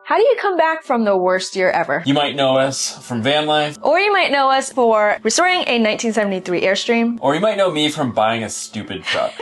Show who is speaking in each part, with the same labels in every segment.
Speaker 1: How do you come back from the worst year ever?
Speaker 2: You might know us from van life.
Speaker 1: Or you might know us for restoring a 1973 Airstream.
Speaker 2: Or you might know me from buying a stupid truck.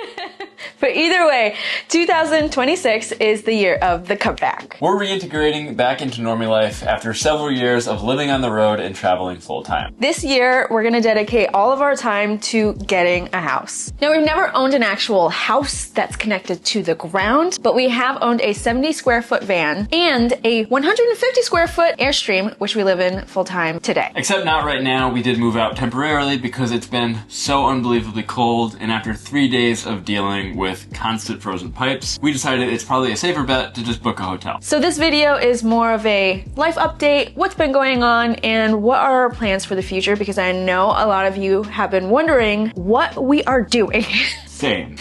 Speaker 1: But either way, 2026 is the year of the comeback.
Speaker 2: We're reintegrating back into normal life after several years of living on the road and traveling full time.
Speaker 1: This year, we're gonna dedicate all of our time to getting a house. Now, we've never owned an actual house that's connected to the ground, but we have owned a 70 square foot van and a 150 square foot Airstream, which we live in full time today.
Speaker 2: Except not right now. We did move out temporarily because it's been so unbelievably cold, and after 3 days of dealing with constant frozen pipes, we decided it's probably a safer bet to just book a hotel.
Speaker 1: So this video is more of a life update, what's been going on, and what are our plans for the future, because I know a lot of you have been wondering what we are doing.
Speaker 2: Same.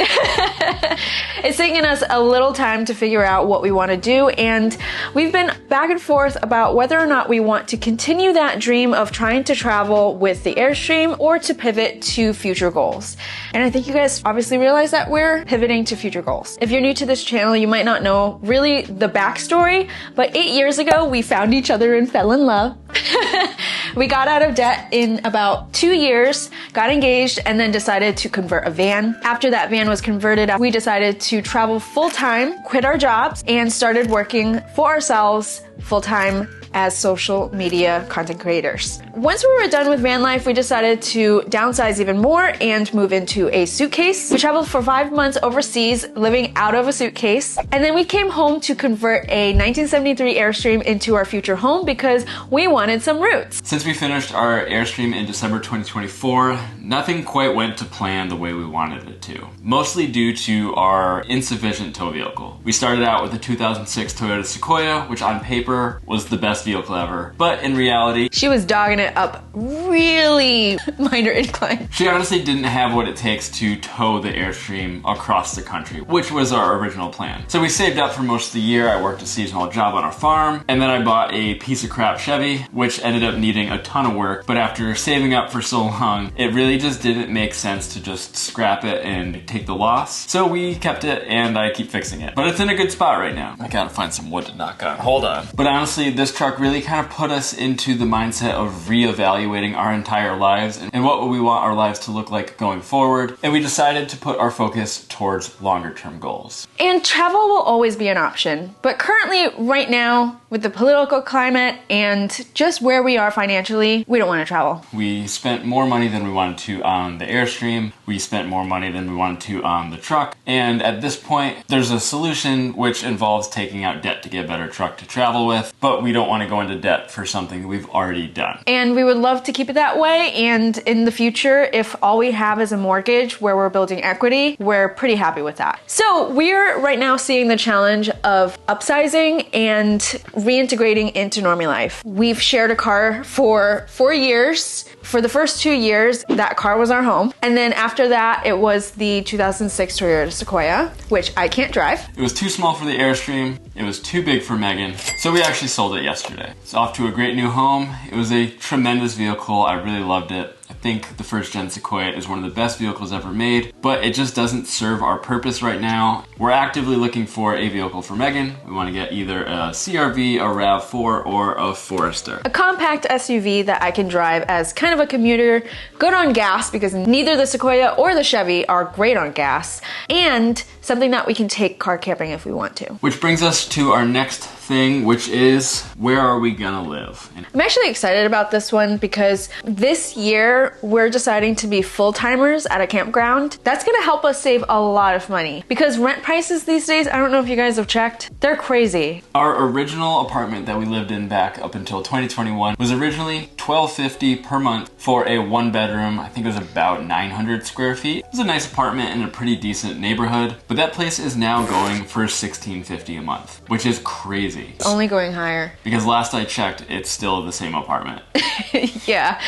Speaker 1: It's taken us a little time to figure out what we want to do, and we've been back and forth about whether or not we want to continue that dream of trying to travel with the Airstream or to pivot to future goals. And I think you guys obviously realize that we're pivoting to future goals. If you're new to this channel, you might not know really the backstory, but 8 years ago, we found each other and fell in love. We got out of debt in about 2 years, got engaged, and then decided to convert a van. After that van was converted, we decided to travel full-time, quit our jobs, and started working for ourselves full-time as social media content creators. Once we were done with van life, we decided to downsize even more and move into a suitcase. We traveled for 5 months overseas, living out of a suitcase. And then we came home to convert a 1973 Airstream into our future home because we wanted some roots.
Speaker 2: Since we finished our Airstream in December 2024, nothing quite went to plan the way we wanted it to. Mostly due to our insufficient tow vehicle. We started out with a 2006 Toyota Sequoia, which on paper was the best vehicle ever, but in reality,
Speaker 1: she was dogging it up really minor incline.
Speaker 2: She honestly didn't have what it takes to tow the Airstream across the country, which was our original plan. So we saved up for most of the year. I worked a seasonal job on our farm, and then I bought a piece of crap Chevy, which ended up needing a ton of work, but after saving up for so long, it really just didn't make sense to just scrap it and take the loss. So we kept it, and I keep fixing it. But it's in a good spot right now. I gotta find some wood to knock on. Hold on. But honestly, this truck really kind of put us into the mindset of reevaluating our entire lives and what we want our lives to look like going forward. And we decided to put our focus towards longer term goals.
Speaker 1: And travel will always be an option. But currently, right now, with the political climate and just where we are financially, we don't want to travel.
Speaker 2: We spent more money than we wanted to on the Airstream. We spent more money than we wanted to on the truck. And at this point, there's a solution which involves taking out debt to get a better truck to travel with, but we don't want to go into debt for something we've already done.
Speaker 1: And we would love to keep it that way. And in the future, if all we have is a mortgage where we're building equity, we're pretty happy with that. So we're right now seeing the challenge of upsizing and reintegrating into normal life. We've shared a car for 4 years. For the first 2 years, that car was our home. And then after that, it was the 2006 Toyota Sequoia, which I can't drive.
Speaker 2: It was too small for the Airstream. It was too big for Megan. So we actually sold it yesterday. It's off to a great new home. It was a tremendous vehicle. I really loved it. I think the first gen Sequoia is one of the best vehicles ever made, but it just doesn't serve our purpose right now. We're actively looking for a vehicle for Megan. We want to get either a CRV, a RAV4, or a Forester.
Speaker 1: A compact SUV that I can drive as kind of a commuter, good on gas because neither the Sequoia or the Chevy are great on gas, and something that we can take car camping if we want to.
Speaker 2: Which brings us to our next thing, which is where are we gonna live?
Speaker 1: I'm actually excited about this one because this year we're deciding to be full-timers at a campground. That's gonna help us save a lot of money because rent prices these days, I don't know if you guys have checked, they're crazy.
Speaker 2: Our original apartment that we lived in back up until 2021 was originally $1,250 per month for a 1-bedroom. I think it was about 900 square feet. It was a nice apartment in a pretty decent neighborhood, but that place is now going for $1,650 a month, which is crazy.
Speaker 1: Only going higher.
Speaker 2: Because last I checked, it's still the same apartment.
Speaker 1: Yeah.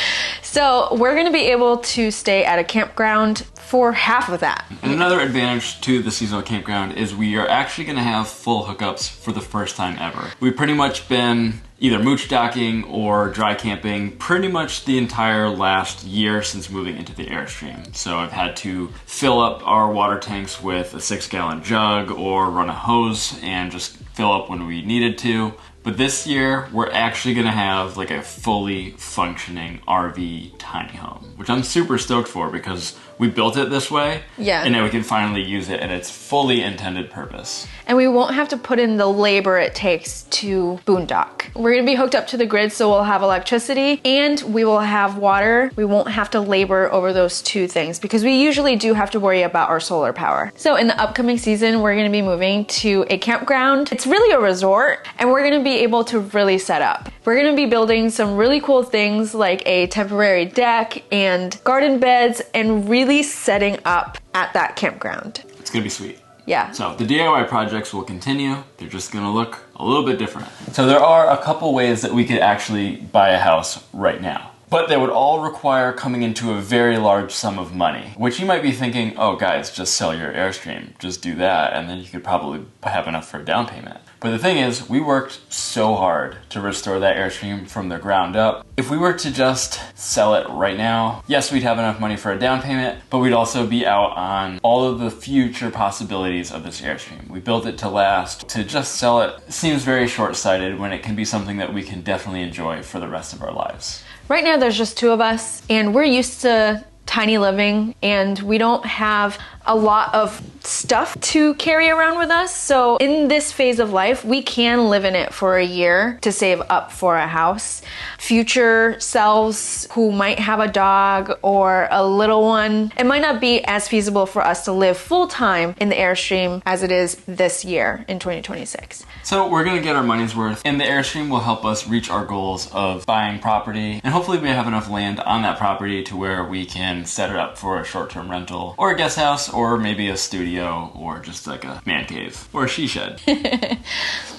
Speaker 1: So we're gonna be able to stay at a campground for half of that.
Speaker 2: And another advantage to the seasonal campground is we are actually gonna have full hookups for the first time ever. We've pretty much been either mooch docking or dry camping pretty much the entire last year since moving into the Airstream. So I've had to fill up our water tanks with a 6-gallon jug or run a hose and just fill up when we needed to. But this year, we're actually gonna have like a fully functioning RV tiny home, which I'm super stoked for because we built it this way.
Speaker 1: Yeah.
Speaker 2: And now we can finally use it in its fully intended purpose.
Speaker 1: And we won't have to put in the labor it takes to boondock. We're gonna be hooked up to the grid, so we'll have electricity and we will have water. We won't have to labor over those two things because we usually do have to worry about our solar power. So in the upcoming season, we're gonna be moving to a campground. It's really a resort and we're gonna be able to really set up. We're gonna be building some really cool things like a temporary deck and garden beds and really setting up at that campground.
Speaker 2: It's gonna be sweet.
Speaker 1: Yeah.
Speaker 2: So the DIY projects will continue. They're just gonna look a little bit different. So there are a couple ways that we could actually buy a house right now. But they would all require coming into a very large sum of money, which you might be thinking, oh guys, just sell your Airstream, just do that, and then you could probably have enough for a down payment. But the thing is, we worked so hard to restore that Airstream from the ground up. If we were to just sell it right now, yes, we'd have enough money for a down payment, but we'd also be out on all of the future possibilities of this Airstream. We built it to last. To just sell it seems very short-sighted when it can be something that we can definitely enjoy for the rest of our lives.
Speaker 1: Right now there's just two of us and we're used to tiny living and we don't have a lot of stuff to carry around with us. So in this phase of life, we can live in it for a year to save up for a house. Future selves who might have a dog or a little one, it might not be as feasible for us to live full time in the Airstream as it is this year in 2026.
Speaker 2: So we're gonna get our money's worth, and the Airstream will help us reach our goals of buying property, and hopefully we have enough land on that property to where we can set it up for a short-term rental, or a guest house, or maybe a studio, or just like a man cave, or a she shed.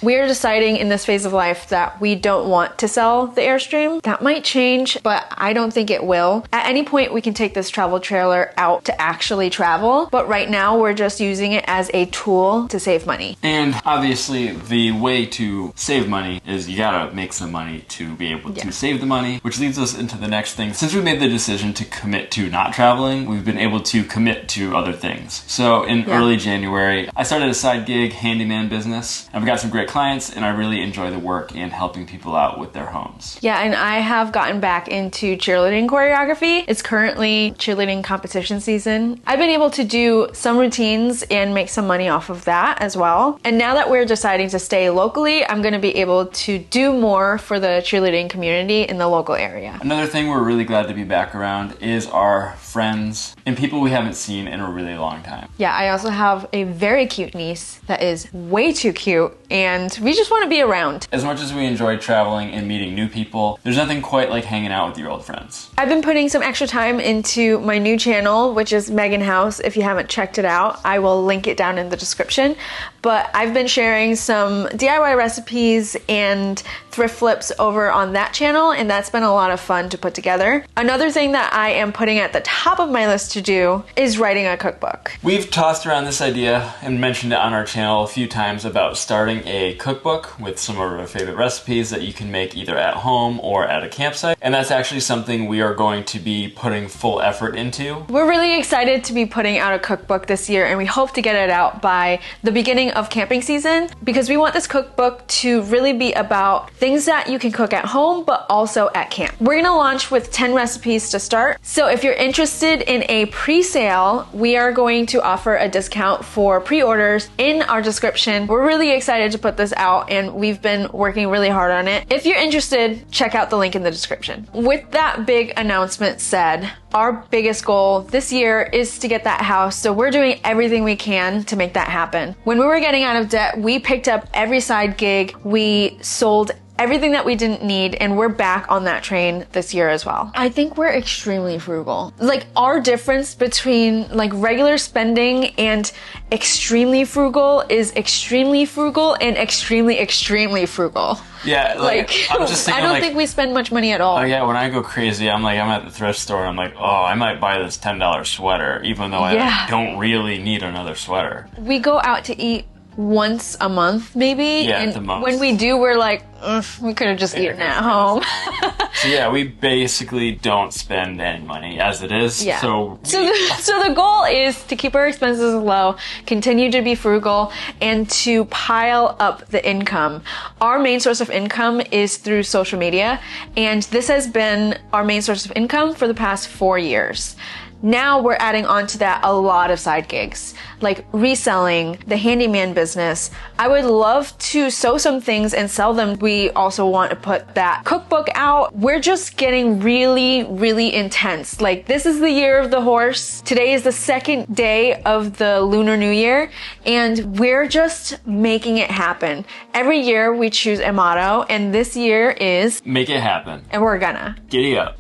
Speaker 1: We're deciding in this phase of life that we don't want to sell the Airstream. That might change, but I don't think it will. At any point, we can take this travel trailer out to actually travel, but right now we're just using it as a tool to save money.
Speaker 2: And obviously, the way to save money is you gotta make some money to be able to save the money, which leads us into the next thing. Since we made the decision to commit to not traveling, we've been able to commit to other things. So in early January, I started a side gig handyman business. I've got some great clients and I really enjoy the work and helping people out with their homes.
Speaker 1: Yeah, and I have gotten back into cheerleading choreography. It's currently cheerleading competition season. I've been able to do some routines and make some money off of that as well. And now that we're deciding to stay locally, I'm gonna be able to do more for the cheerleading community in the local area.
Speaker 2: Another thing we're really glad to be back around is our friends and people we haven't seen in a really long time.
Speaker 1: Yeah, I also have a very cute niece that is way too cute and we just want to be around.
Speaker 2: As much as we enjoy traveling and meeting new people, there's nothing quite like hanging out with your old friends.
Speaker 1: I've been putting some extra time into my new channel, which is Meghan House. If you haven't checked it out, I will link it down in the description. But I've been sharing some DIY recipes and thrift flips over on that channel, and that's been a lot of fun to put together. Another thing that I am putting at the top of my list to do is writing a cookbook.
Speaker 2: We've tossed around this idea and mentioned it on our channel a few times about starting a cookbook with some of our favorite recipes that you can make either at home or at a campsite. And that's actually something we are going to be putting full effort into.
Speaker 1: We're really excited to be putting out a cookbook this year, and we hope to get it out by the beginning of camping season because we want this cookbook to really be about things that you can cook at home but also at camp. We're gonna launch with 10 recipes to start. So if you're interested in a pre-sale, we are going to offer a discount for pre-orders in our description. We're really excited to put this out and we've been working really hard on it. If you're interested, check out the link in the description. With that big announcement said, our biggest goal this year is to get that house, so we're doing everything we can to make that happen. When we were getting out of debt, we picked up every side gig, we sold everything that we didn't need, and we're back on that train this year as well. I think we're extremely frugal. Like, our difference between like regular spending and extremely frugal is extremely frugal and extremely, extremely frugal.
Speaker 2: Yeah, like I'm just thinking,
Speaker 1: I don't think we spend much money at all.
Speaker 2: Oh yeah, when I go crazy, I'm at the thrift store and I'm like, oh, I might buy this $10 sweater, even though I don't really need another sweater.
Speaker 1: We go out to eat once a month, maybe.
Speaker 2: Yeah,
Speaker 1: and
Speaker 2: at the most.
Speaker 1: When we do, we're like, we could have just eaten at home.
Speaker 2: So yeah, we basically don't spend any money as it is.
Speaker 1: Yeah.
Speaker 2: So
Speaker 1: the goal is to keep our expenses low, continue to be frugal, and to pile up the income. Our main source of income is through social media, and this has been our main source of income for the past 4 years. Now we're adding on to that a lot of side gigs, like reselling, the handyman business. I would love to sew some things and sell them. We also want to put that cookbook out. We're just getting really, really intense. Like, this is the year of the horse. Today is the second day of the Lunar New Year, and we're just making it happen. Every year we choose a motto, and this year is
Speaker 2: make it happen.
Speaker 1: And we're gonna.
Speaker 2: Giddy up.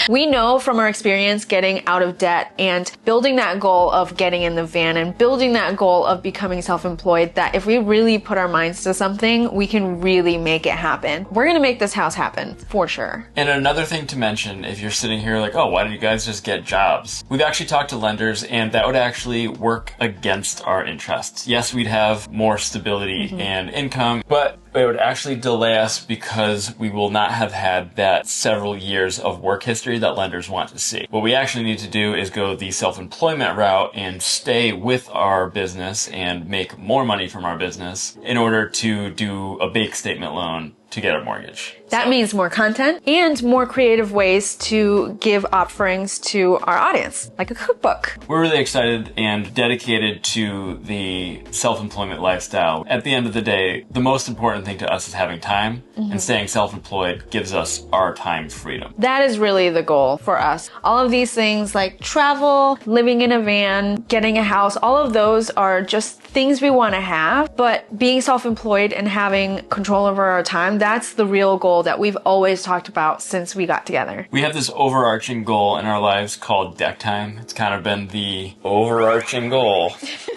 Speaker 1: We know from our experience getting out of debt and building that goal of getting in the van and building that goal of becoming self-employed that if we really put our minds to something, we can really make it happen. We're gonna make this house happen, for sure.
Speaker 2: And another thing to mention, if you're sitting here like, oh, why don't you guys just get jobs? We've actually talked to lenders, and that would actually work against our interests. Yes, we'd have more stability and income, but it would actually delay us because we will not have had that several years of work history that lenders want to see. What we actually need to do is go the self-employment route and stay with our business and make more money from our business in order to do a bank statement loan to get a mortgage.
Speaker 1: That means more content and more creative ways to give offerings to our audience, like a cookbook.
Speaker 2: We're really excited and dedicated to the self-employment lifestyle. At the end of the day, the most important thing to us is having time, and staying self-employed gives us our time freedom.
Speaker 1: That is really the goal for us. All of these things like travel, living in a van, getting a house, all of those are just things we want to have, but being self-employed and having control over our time, that's the real goal that we've always talked about since we got together.
Speaker 2: We have this overarching goal in our lives called deck time. It's kind of been the overarching goal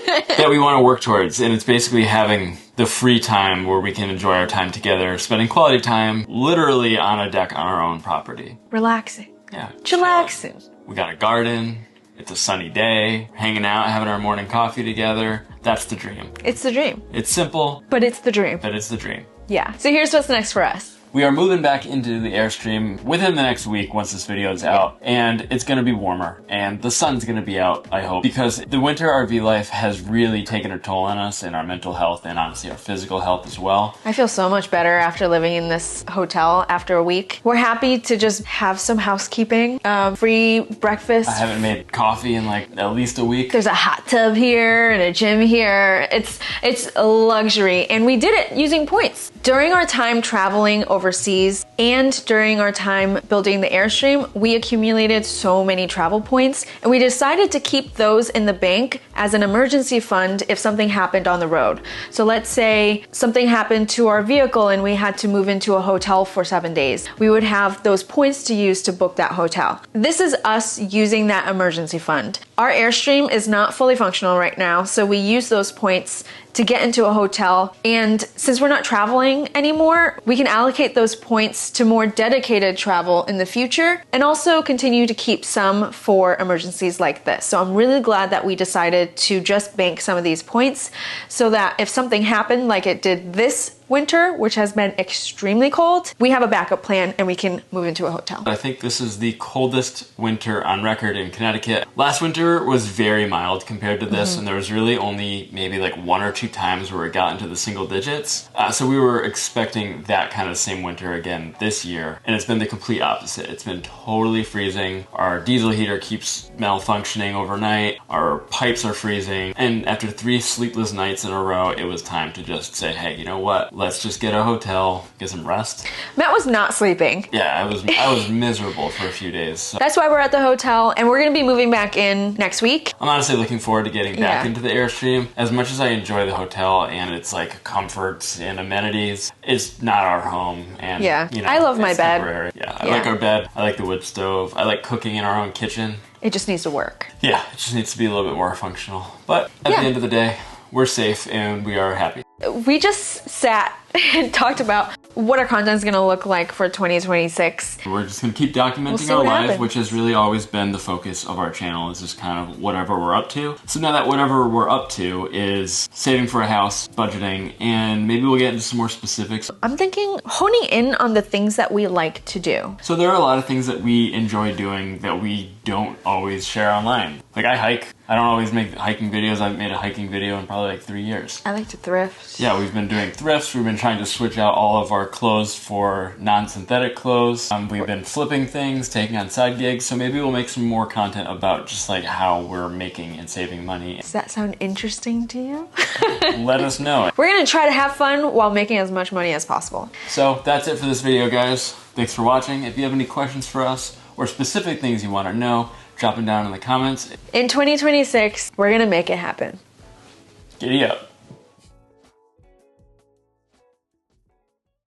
Speaker 2: that we want to work towards, and it's basically having the free time where we can enjoy our time together, spending quality time literally on a deck on our own property.
Speaker 1: Relaxing.
Speaker 2: Yeah.
Speaker 1: Chillaxing.
Speaker 2: We got a garden. It's a sunny day, hanging out, having our morning coffee together. That's the dream.
Speaker 1: It's the dream.
Speaker 2: It's simple,
Speaker 1: but it's the dream.
Speaker 2: but it's the dream.
Speaker 1: Yeah. So here's what's next for us.
Speaker 2: We are moving back into the Airstream within the next week once this video is out, and it's going to be warmer, and the sun's going to be out, I hope, because the winter RV life has really taken a toll on us and our mental health and honestly our physical health as well.
Speaker 1: I feel so much better after living in this hotel after a week. We're happy to just have some housekeeping, free breakfast.
Speaker 2: I haven't made coffee in like at least a week.
Speaker 1: There's a hot tub here and a gym here. It's a luxury, and we did it using points. During our time traveling overseas and during our time building the Airstream, we accumulated so many travel points, and we decided to keep those in the bank as an emergency fund if something happened on the road. So let's say something happened to our vehicle and we had to move into a hotel for 7 days. We would have those points to use to book that hotel. This is us using that emergency fund. Our Airstream is not fully functional right now, so we use those points to get into a hotel, and since we're not traveling anymore, we can allocate those points to more dedicated travel in the future and also continue to keep some for emergencies like this. So I'm really glad that we decided to just bank some of these points so that if something happened like it did this winter, which has been extremely cold, we have a backup plan and we can move into a hotel.
Speaker 2: I think this is the coldest winter on record in Connecticut. Last winter was very mild compared to this, and there was really only maybe like 1 or 2 times where it got into the single digits. So we were expecting that kind of same winter again this year, and it's been the complete opposite. It's been totally freezing. Our diesel heater keeps malfunctioning overnight. Our pipes are freezing. And after 3 sleepless nights in a row, it was time to just say, hey, you know what? Let's just get a hotel, get some rest.
Speaker 1: Matt was not sleeping.
Speaker 2: Yeah, I was miserable for a few days. So.
Speaker 1: That's why we're at the hotel, and we're gonna be moving back in next week.
Speaker 2: I'm honestly looking forward to getting back into the Airstream. As much as I enjoy the hotel and its like comforts and amenities, it's not our home. And you know,
Speaker 1: I love my bed.
Speaker 2: Temporary. Yeah, I like our bed. I like the wood stove. I like cooking in our own kitchen.
Speaker 1: It just needs to work.
Speaker 2: Yeah, it just needs to be a little bit more functional. But at the end of the day, we're safe and we are happy.
Speaker 1: We just sat and talked about what our content is going to look like for 2026.
Speaker 2: We're just going to keep documenting our lives, which has really always been the focus of our channel, is just kind of whatever we're up to. So now that whatever we're up to is saving for a house, budgeting, and maybe we'll get into some more specifics.
Speaker 1: I'm thinking honing in on the things that we like to do.
Speaker 2: So there are a lot of things that we enjoy doing that we don't always share online. Like I hike. I don't always make hiking videos. I haven't made a hiking video in probably like 3 years.
Speaker 1: I like to thrift.
Speaker 2: Yeah, we've been doing thrifts. We've been trying to switch out all of our clothes for non-synthetic clothes. We've been flipping things, taking on side gigs. So maybe we'll make some more content about just like how we're making and saving money.
Speaker 1: Does that sound interesting to you?
Speaker 2: Let us know.
Speaker 1: We're gonna try to have fun while making as much money as possible.
Speaker 2: So that's it for this video, guys. Thanks for watching. If you have any questions for us or specific things you want to know, drop them down in the comments.
Speaker 1: In 2026, we're gonna make it happen.
Speaker 2: Giddy up.